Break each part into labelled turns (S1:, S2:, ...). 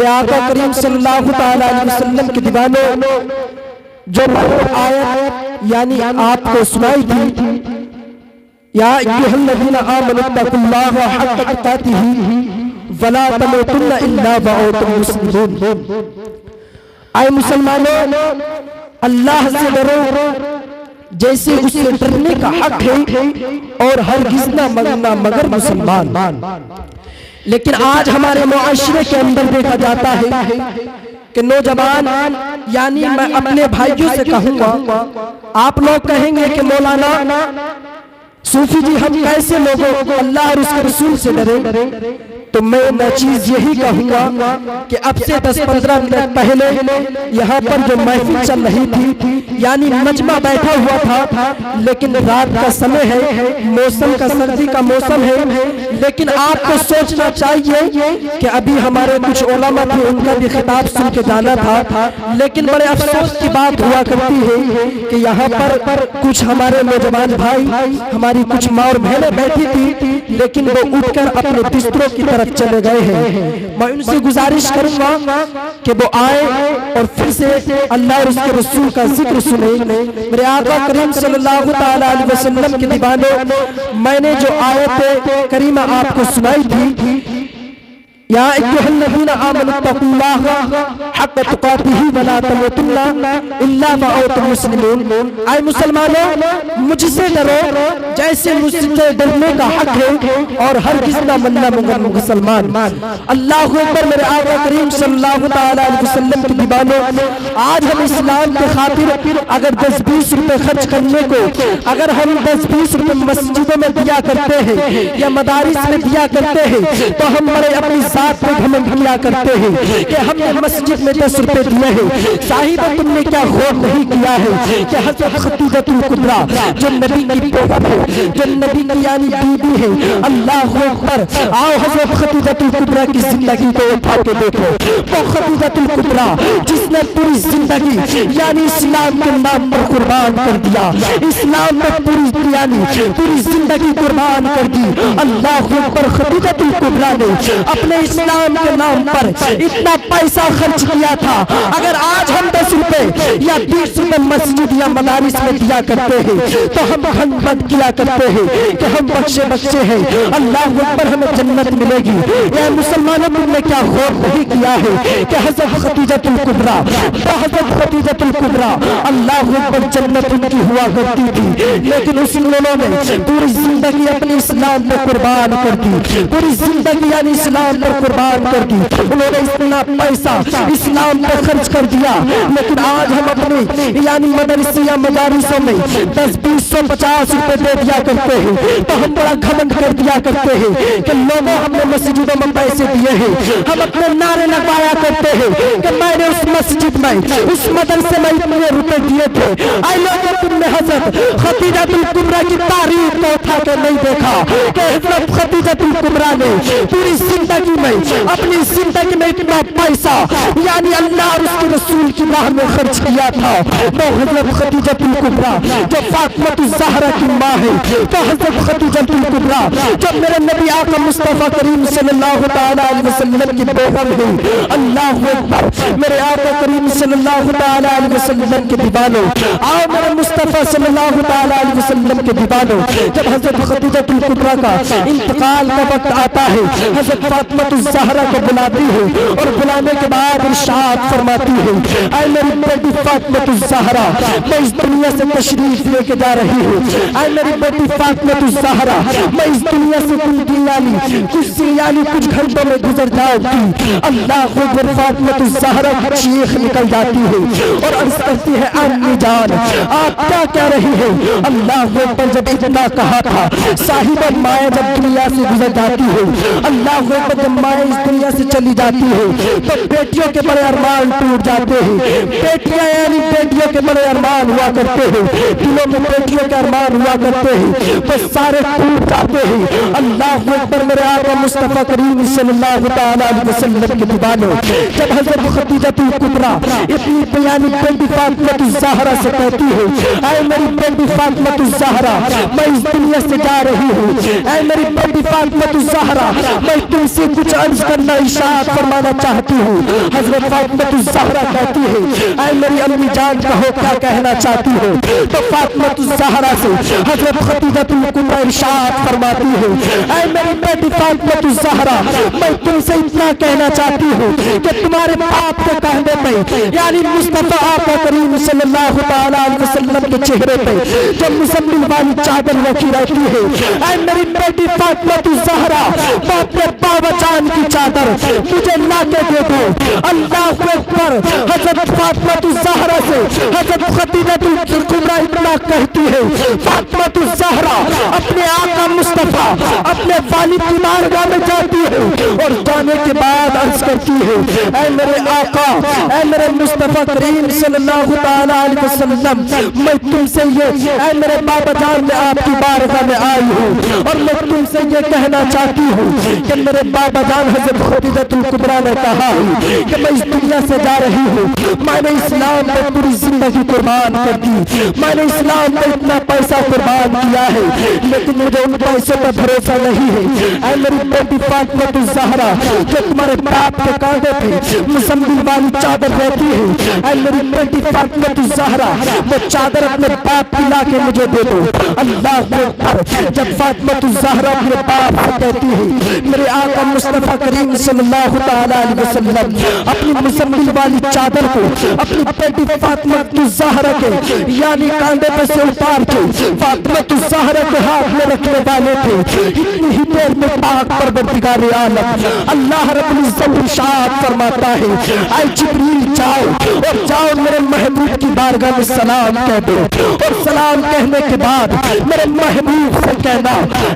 S1: میرے آقا کریم صلی اللہ تعالی علیہ وسلم کے دیوانوں، جو آیت یعنی آپ کو سنائی تھی، یا ایھا الذین آمنوا اتقوا اللہ حق تقاتہ ولا تموتن الا وانتم مسلمون، اے مسلمانوں اللہ سے ڈرو جیسے اسے ڈرنے کا حق ہے، اور ہرگز نہ مرنا مگر مسلمان۔ لیکن آج ہمارے معاشرے کے اندر دیکھا جاتا ہے کہ نوجوان، یعنی میں اپنے بھائیوں سے کہوں گا، آپ لوگ کہیں گے کہ مولانا صوفی جی ہم کیسے لوگوں کو اللہ اور اس کے رسول سے ڈرے، تو میں چیز یہی کہوں گا کہ اب سے 10-15 منٹ پہلے یہاں پر جو محفل چل رہی تھی، یعنی مجمع بیٹھا ہوا تھا، لیکن رات کا سمے ہے، موسم کا سردی کا موسم ہے، لیکن آپ کو سوچنا چاہیے کہ ابھی ہمارے کچھ علماء تھے، ان کا بھی خطاب سن کے جانا تھا، لیکن بڑے افسوس کی بات ہوا کرتی ہے کہ یہاں پر کچھ ہمارے نوجوان بھائی، ہماری کچھ ماں اور بہنیں بیٹھی تھی، لیکن وہ اٹھ کر اپنے بستروں کی طرف چلے گئے ہیں۔ میں ان سے گزارش کروں گا کہ وہ آئے اور پھر سے اللہ اور اس کے رسول کا ذکر سنیں۔ میرے آقا کریم صلی اللہ تعالی علیہ وسلم کے دیوانوں، میں نے جو آیت کریمہ آپ کو سنائی تھی، یا ایھا الذین آمنوا اتقوا اللہ حق تقاتہ ولا تموتن الا وانتم مسلمون، اے مسلمانوں مجھ سے ڈرو جیسے مجھ سے ڈرنے کا حق ہے، اور ہرگز نہ مرنا مگر مسلمان۔ اللہ اکبر۔ میرے آقا کریم صلی اللہ تعالی علیہ وسلم کے دیوانوں، آج ہم اسلام کے خاطر اگر 10-20 روپے خرچ کرنے کو، اگر ہم 10-20 روپے مسجدوں میں دیا کرتے ہیں یا مدارس میں دیا کرتے ہیں، تو ہم بڑے اپنی ذات میں گھمنڈ کیا کرتے ہیں کہ ہم نے مسجد میں 10 روپے دیے ہیں۔ صاحبہ تم نے کیا غور نہیں کیا ہے کہ حضرت خدیجہ الکبریٰ جو نبی کی بیگم ہے، جو نبی کی یعنی بیوی ہے، اللہ اکبر، آؤ حضرت خدیجہ الکبریٰ کی زندگی کو اٹھا کے دیکھو۔ وہ خدیجہ الکبریٰ جس نے پوری زندگی یعنی اسلام کے نام پر قربان کر دیا، اسلام میں پوری زندگی قربان کر دی۔ اللہ اکبر۔ خدیجہ الکبریٰ نے اپنے اسلام کے نام پر اتنا پیسہ خرچ کیا تھا۔ اگر آج ہم 10 روپے یا 20 روپے مسجد یا مدارس میں دیا کرتے ہیں تو ہم گھمنڈ کیا کرتے ہیں کہ ہم بخشے ہیں، اللہ اکبر ہمیں جنت ملے گی۔ اے مسلمانوں تم نے کیا غور نہیں کیا ہے کہ حضرت خدیجہ الکبریٰ، اللہ اکبر، جنت ان کی ہوا کرتی تھی، لیکن اس انہوں نے پوری زندگی اپنی اسلام پر قربان کر دی، پوری زندگی یعنی اسلام پر قربان کر دی۔ انہوں نے اتنا پیسہ اسلام پر خرچ کر دیا، لیکن آج ہم اپنی یعنی مدرسے یا مدارسوں میں 10, 20, 50 روپے دے دیا کرتے ہیں، تو ہم بڑا گھمنڈ کر دیا کرتے ہیں کہ لوگوں ہم نے مسجدوں میں پیسے دیے ہیں۔ ہم اپنے نعرے لگایا کرتے ہیں کہ میں نے اس مسجد میں، اس مدرسے میں اتنے روپے دیے تھے۔ اے لوگوں تم نے حضرت خدیجہ الکبریٰ کی تاریخ کو اٹھا کے نہیں دیکھا کہ حضرت خدیجہ الکبریٰ نے پوری زندگی میں، اپنی زندگی میں اتنا پیسہ یعنی اللہ اور اس کے رسول کی راہ میں خرچ کیا تھا۔ وہ حضرت خدیجہ الکبریٰ جو فاطمہ الزہرا کی ماں ہے، تو حضرت خدیجہ الکبریٰ جو میرے نبی آقا مصطفیٰ کریم صلی اللہ تعالی علیہ وسلم کی بیگم ہے، اللہ اکبر۔ میرے آقا کریم صلی اللہ تعالی علیہ وسلم کے دیوانوں، آؤ میرے مصطفیٰ صلی اللہ تعالی علیہ وسلم کے دیوانوں، جب حضرت خدیجہ الکبریٰ کا انتقال کا وقت آتا ہے، حضرت فاطمہ الزہرا کو بلاتی ہے اور بلانے کے بعد ارشاد فرماتی ہے، اے میری بیٹی فاطمہ الزہرا، میں اس دنیا سے تشریف لے کے جا رہی ہوں۔ اے میری بیٹی فاطمہ الزہرا، میں اس دنیا سے کچھ گھنٹوں میں گزر جاؤں گی۔ اللہ اکبر۔ فاطمہ الزہرا کی چیخ نکل جاتی ہے اور عرض کرتی ہے، امی جان آپ کیا کہہ رہی ہیں؟ اللہ اکبر۔ جب اتنا کہا تھا، صاحبہ مائیں جب دنیا سے گزر جاتی ہے، اللہ اکبر، جب مائیں اس دنیا سے چلی جاتی ہے تو بیٹیوں کے بڑے ارمان ٹوٹ جاتے ہیں۔ بیٹیاں یعنی بیٹیوں کے بڑے ارمان ہوا کرتے ہیں، دلوں میں بیٹیوں کے ارمان ہوا کرتے ہیں، وہ سارے ٹوٹ جاتے ہیں۔ اللہ اکبر۔ میرے آقا مصطفیٰ کریم صلی اللہ تعالی علیہ وسلم کے دیوانوں، جب حضرت خدیجہ الکبریٰ اپنی بیانی بیٹی فاطمہ الزہرا سے کہتی ہے، اے میری بیٹی فاطمہ الزہرا، میں اس دنیا سے جا رہی ہوں، اے میری بیٹی فاطمہ الزہرا، میں تم سے کچھ کچھ عرض کرنا ارشاد فرمانا چاہتی ہوں۔ حضرت فاطمہ الزہرا کہتی ہے اے میری امی جان کہو کیا کہنا چاہتی ہو؟ تو فاطمہ الزہرا سے حضرت خدیجہ الکبریٰ ارشاد فرماتی ہے اے میری بیٹی فاطمہ الزہرا میں تم سے اتنا کہنا چاہتی ہوں کہ تمہارے باپ کے کہنے پہ یعنی مصطفیٰ آقا کریم صلی اللہ تعالیٰ علیہ وسلم کے چہرے پہ جو مزمل والی چادر رکھی رہتی ہے، اے میری بیٹی فاطمہ الزہرا اپنے بابا جان کی چادر مجھے لا کے دے دو۔ اللہ اکبر۔ حضرت فاطمہ الزہرا سے حضرت خدیجہ الکبریٰ اتنا کہتی ہے، فاطمہ الزہرا اپنے آقا مصطفیٰ اپنے والد کی بارگاہ میں جاتی ہے اور جانے کے بعد عرض کرتی ہے اے میرے آقا، اے میرے مصطفیٰ کریم صلی اللہ تعالیٰ علیہ وسلم، میں تم سے یہ اے میرے بابا جان میں آپ کی بارگاہ میں آئی ہوں اور میں تم سے یہ کہنا چاہتی ہوں کہ میرے بابا جان حضرت خدیجہ الکبریٰ نے کہا ہے کہ میں اس دنیا سے جا رہی ہوں، میں نے اسلام میں پوری زندگی قربان کر دی، میں نے اسلام میں اتنا پیسہ قربان کیا ہے لیکن مجھے ان پیسوں پر بھروسہ نہیں ہے۔ اے میری بیٹی فاطمہ الزہرا جو تمہارے باپ کے کاندھے پہ مزمل والی چادر رہتی ہے، اے میری بیٹی فاطمہ الزہرا وہ چادر اپنے باپ کی لا کے مجھے دے دو۔ اللہ اکبر۔ جب فاطمہ الزہرا اپنے باپ سے کہتی ہے میرے آقا مصطفیٰ کریم صلی اللہ تعالیٰ علیہ وسلم اپنی مزمل والی چادر کو اپنی بیٹی فاطمہ الزہرا کے یعنی کاندھے پہ سے اتار کے فاطمہ الزہرا کے ہاتھ میں رکھنے والے تھے، اتنی ہی دیر میں پاک پروردگار عالم اللہ رب العزت ارشاد فرماتا ہے اے جبریل جاؤ اور جاؤ میرے محبوب کی بارگاہ میں سلام کہہ دو، اور سلام کہنے کے بعد میرے محبوب سے کہنا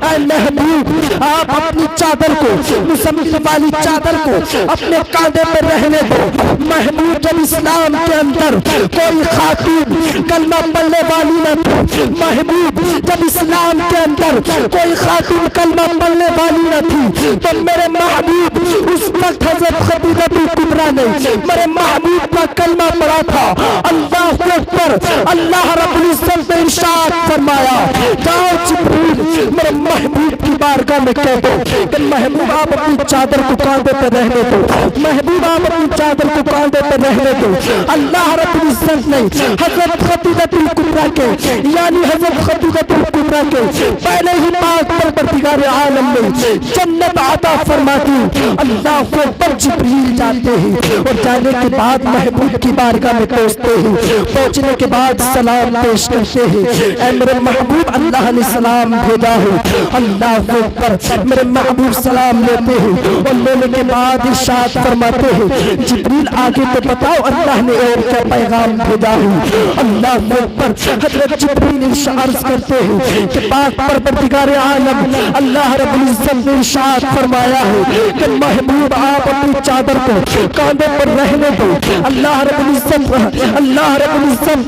S1: اے محبوب آپ اپنی چادر کو مزمل والی چادر کو اپنے کاندھے پہ رہنے دو۔ محبوب جب اسلام کے اندر کوئی خاتون کلمہ پڑھنے والی نہ تھی، محبوب جب اسلام کے اندر کوئی خاتون کلمہ پڑھنے والی نہ تھی تو میرے محبوب اس وقت حضرت خدیجہ الکبریٰ نے میرے محبوب کا کلمہ پڑھا تھا۔ اللہ اکبر۔ اللہ رب العزت نے ارشاد فرمایا جاؤ جبریل میرے محبوب کی بارگاہ میں کہہ دو کہ محبوب آپ اپنی چادر کو کاندھے پہ رہنے دو، محبوب آپ اپنی چادر کو کاندھے پہ رہنے دو۔ اللہ رب العزت نے حضرت خدیجہ الکبریٰ کے یعنی حضرت خدیجہ الکبریٰ کے پہلے ہی پاک پروردگار عالم میں جنت عطا فرما دی۔ اللہ اکبر۔ جبریل جاتے ہیں اور جانے کے بعد محبوب کی بارگاہ میں پہنچتے ہیں، پہنچنے کے بعد سلام پیش کرتے ہیں اے میرے محبوب اللہ نے سلام بھیجا ہے۔ اللہ اکبر۔ میرے محبوب سلام لیتے ہیں اور لینے کے بعد ارشاد فرماتے ہیں جبریل آگے تو بتاؤ اللہ نے اور کیا پیغام بھیجا ہے۔ اللہ اکبر۔ حضرت جبریل عرض کرتے ہیں کہ پاک پروردگار عالم اللہ رب العزت نے ارشاد فرمایا ہے کہ محبوب آپ اپنی چادر کو کاندھے پر رہنے دو۔ اللہ رب العزت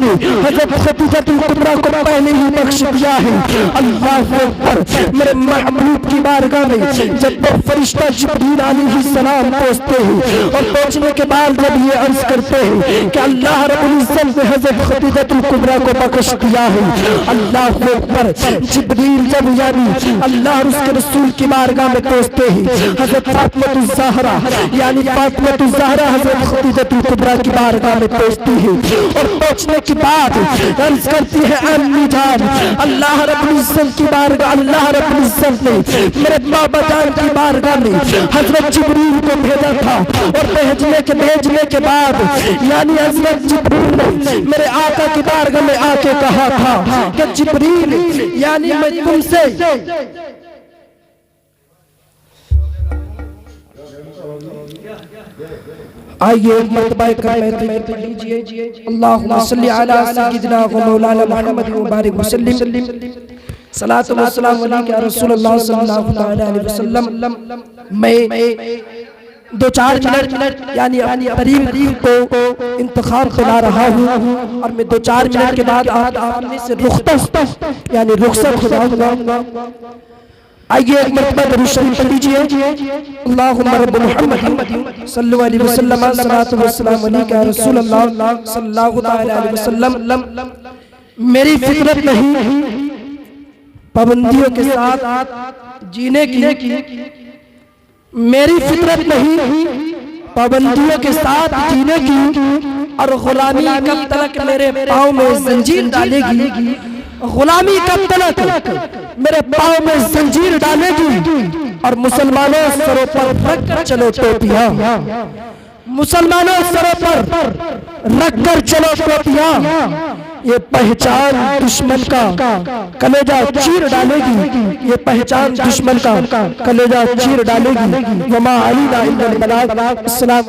S1: نے حضرت خدیجہ الکبریٰ کو پہلے ہی بخش دیا ہے۔ اللہ اکبر۔ میرے محبوب کی بارگاہ میں جب وہ فرشتہ جبریل علیہ السلام پہنچتے ہیں اور پہنچنے کے بعد جب یہ عرض کرتے ہیں کہ اللہ رب العزت نے حضرت خدیجہ الکبریٰ کو بخش دیا ہے۔ اللہ اکبر۔ جبریل جب یعنی اللہ اور اس کے رسول کی بارگاہ میں پہنچتے ہیں، حضرت فاطمہ الزہرا یعنی فاطمہ الزہرا حضرت خدیجہ الکبریٰ کی بارگاہ میں پہنچتی ہے اور پہنچنے کے بعد عرض کرتی ہے امی جان اللہ رب العزت کی بارگاہ اللہ رب العزت نے میرے بابا جان کی بارگاہ میں حضرت جبریل کو بھیجا تھا، اور بھیجنے کے بعد یعنی حضرت جبریل نے میرے آقا کی بارگاہ میں آ کے کہا تھا کہ جبریل یعنی میں تم سے آئیے ایک مرتبہ کلمہ پڑھ لیجئے اللہم صلی علی سیدنا و مولانا محمد مبارک وسلم صلاۃ و سلام علیک یا رسول اللہ صلی اللہ علیہ وسلم۔ میں دو چار منٹ یعنی قریب کو انتخاب پلا رہا ہوں اور میں دو چار منٹ کے بعد آپ میں سے رخصت ہو جاؤں گا۔ آئیے ایک مرتبہ درود شریف پڑھ لیجئے اللہم رب محمد صلی اللہ علیہ وسلم صلاۃ و سلام علیک یا رسول اللہ صلی اللہ علیہ وسلم۔ میری فطرت نہیں پابندیوں کے ساتھ جینے کی، میری فطرت نہیں پابندیوں کے ساتھ جینے کی، اور غلامی کب تلک میرے پاؤں میں زنجیر ڈالے گی، غلامی کب تلک میرے پاؤں میں زنجیر ڈالے گی۔ اور مسلمانوں سروں پر رکھ کر چلو ٹوپیاں، مسلمانوں سروں پر رکھ کر چلو ٹوپیاں، یہ پہچان دشمن کا کلیجہ چیر ڈالے گی، یہ پہچان دشمن کا کلیجہ چیر ڈالے گی۔ وما علینا الا البلاغ۔ السلام